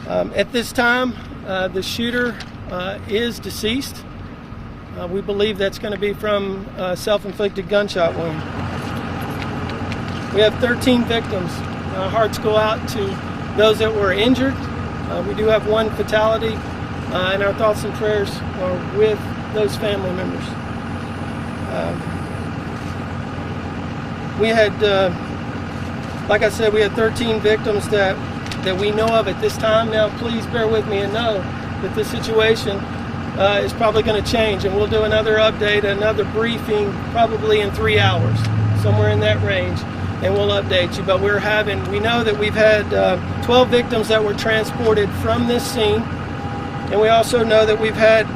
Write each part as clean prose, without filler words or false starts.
At this time, the shooter is deceased. We believe that's going to be from a self-inflicted gunshot wound. We have 13 victims. Our hearts go out to those that were injured. We do have one fatality, and our thoughts and prayers are with those family members. We had, like I said, we had 13 victims that we know of at this time. Now, please bear with me and know that this situation is probably going to change, and we'll do another update, another briefing, probably in 3 hours, somewhere in that range, and we'll update you. But we know that we've had 12 victims that were transported from this scene, and we also know that we've had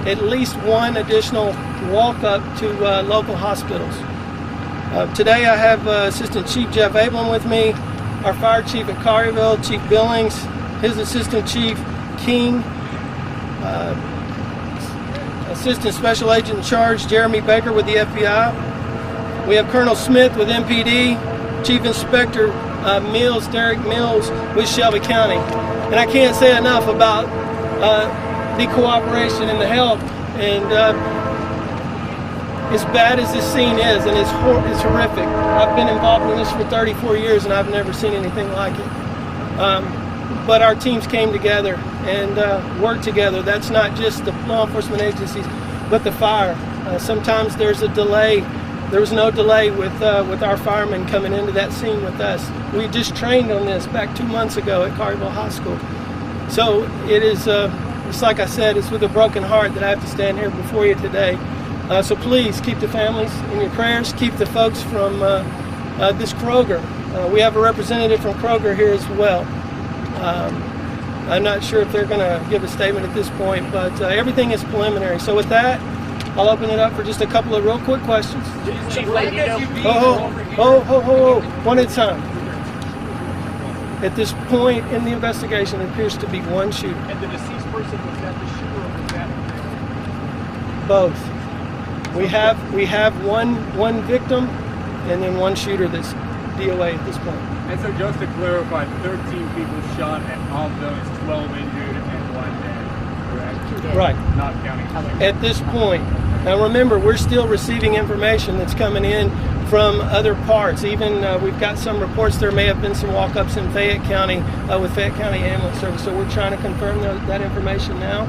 at least one additional walk up to local hospitals. Today I have Assistant Chief Jeff Abelin with me, our Fire Chief at Collierville, Chief Billings, his Assistant Chief King, Assistant Special Agent in Charge Jeremy Baker with the FBI. We have Colonel Smith with MPD, Chief Inspector Derek Mills with Shelby County. And I can't say enough about the cooperation and the help. And as bad as this scene is, and it's horrific. I've been involved in this for 34 years, and I've never seen anything like it. But our teams came together and worked together. That's not just the law enforcement agencies, but the fire. Sometimes there's a delay. There was no delay with our firemen coming into that scene with us. We just trained on this back 2 months ago at Collierville High School. So it is, it's like I said, it's with a broken heart that I have to stand here before you today. So please keep the families in your prayers. Keep the folks from this Kroger. We have a representative from Kroger here as well. I'm not sure if they're going to give a statement at this point, but everything is preliminary. So with that, I'll open it up for just a couple of real quick questions. One at a time. At this point in the investigation, it appears to be one shooter. And the deceased person, was that the shooter or was that? Both. We have one victim and then one shooter that's DOA at this point. And so just to clarify, 13 people shot and of those 12 injured and 1 dead, correct? Right. Not counting. At this point. Now remember, we're still receiving information that's coming in from other parts. Even we've got some reports there may have been some walk-ups in Fayette County with Fayette County Ambulance Service. So we're trying to confirm that information now.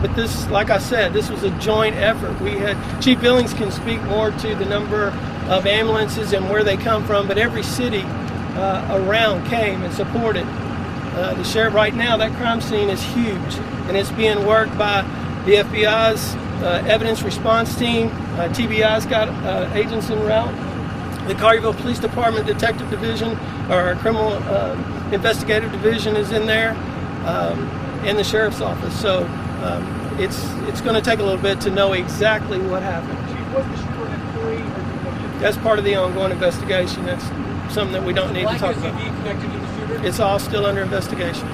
But this, like I said, this was a joint effort. We had, Chief Billings can speak more to the number of ambulances and where they come from, but every city around came and supported the sheriff. Right now, that crime scene is huge, and it's being worked by the FBI's evidence response team. TBI's got agents en route. The Collierville Police Department Detective Division, or our Criminal Investigative Division, is in there, and the Sheriff's Office. So it's going to take a little bit to know exactly what happened. Was the shooter an employee or That's part of the ongoing investigation. That's something that we don't need to talk about. connected to the shooter? It's all still under investigation.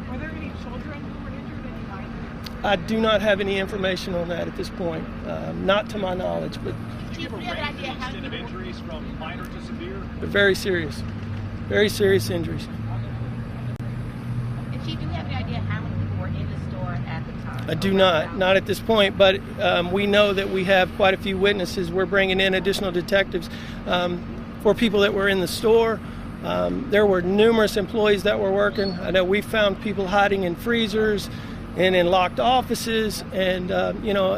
Were there any children who were injured in the night? I do not have any information on that at this point. Not to my knowledge, but Do you have a range extent of injuries from minor to severe? they're very serious injuries. And Chief, do we have any idea how many people were in the store at the time? I do not at this point, but we know that we have quite a few witnesses. We're bringing in additional detectives for people that were in the store. There were numerous employees that were working. I know we found people hiding in freezers and in locked offices, and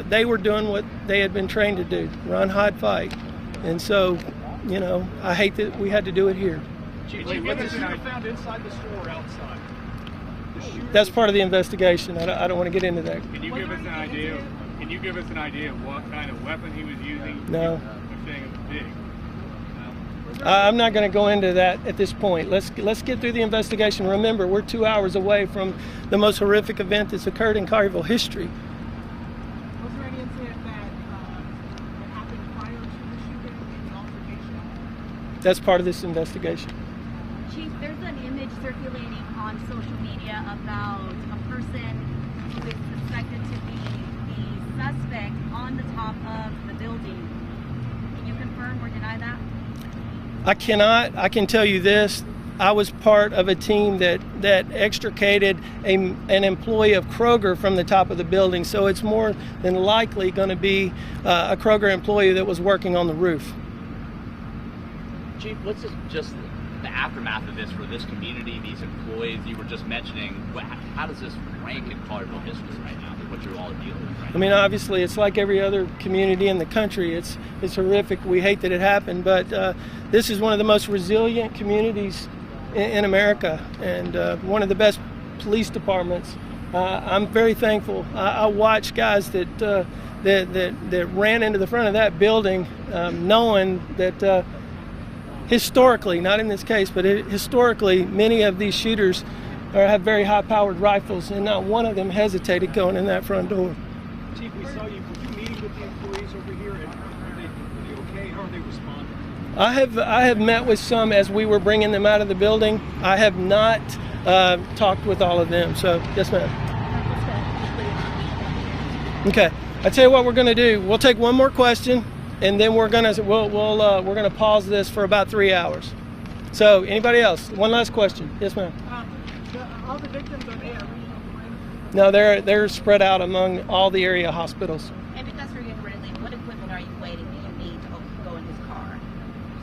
they were doing what they had been trained to do: run, hide, fight. And so, I hate that we had to do it here. Chief, was the shooter found inside the store or outside? That's part of the investigation. I don't want to get into that. Can you give us an idea? Can you give us an idea of what kind of weapon he was using? No. You're saying it was big. I'm not going to go into that at this point. Let's get through the investigation. Remember, we're 2 hours away from the most horrific event that's occurred in Collierville history. Was there any incident that happened prior to the shooting in the altercation? That's part of this investigation. Chief, there's an image circulating on social media about a person who is suspected to be the suspect on the top of the building. Can you confirm or deny that? I cannot. I can tell you this. I was part of a team that extricated an employee of Kroger from the top of the building. So it's more than likely going to be a Kroger employee that was working on the roof. Chief, what's just the aftermath of this for this community, these employees you were just mentioning? How does this rank in Collierville history right now, what you're all dealing with right now? I mean, obviously, it's like every other community in the country. It's horrific. We hate that it happened, but this is one of the most resilient communities in America, and one of the best police departments. I'm very thankful. I watched guys that ran into the front of that building, knowing that historically, not in this case, but historically, many of these shooters have very high-powered rifles, and not one of them hesitated going in that front door. Chief, we saw you. Were you meeting with the employees over here? And are they okay? How are they responding? I have met with some as we were bringing them out of the building. I have not talked with all of them. So, yes, ma'am. Okay. I tell you what we're going to do. We'll take one more question, and then we're gonna pause this for about 3 hours. So, anybody else? One last question. Yes, ma'am. All the victims are there. Oh. No, they're spread out among all the area hospitals. And because we're getting ready to leave, what equipment are you waiting? Do you need to go in his car?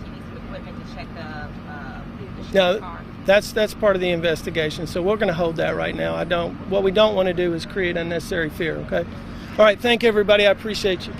Do you need some equipment to check the No, car? that's part of the investigation. So we're going to hold that right now. What we don't want to do is create unnecessary fear. Okay. All right. Thank you, everybody. I appreciate you.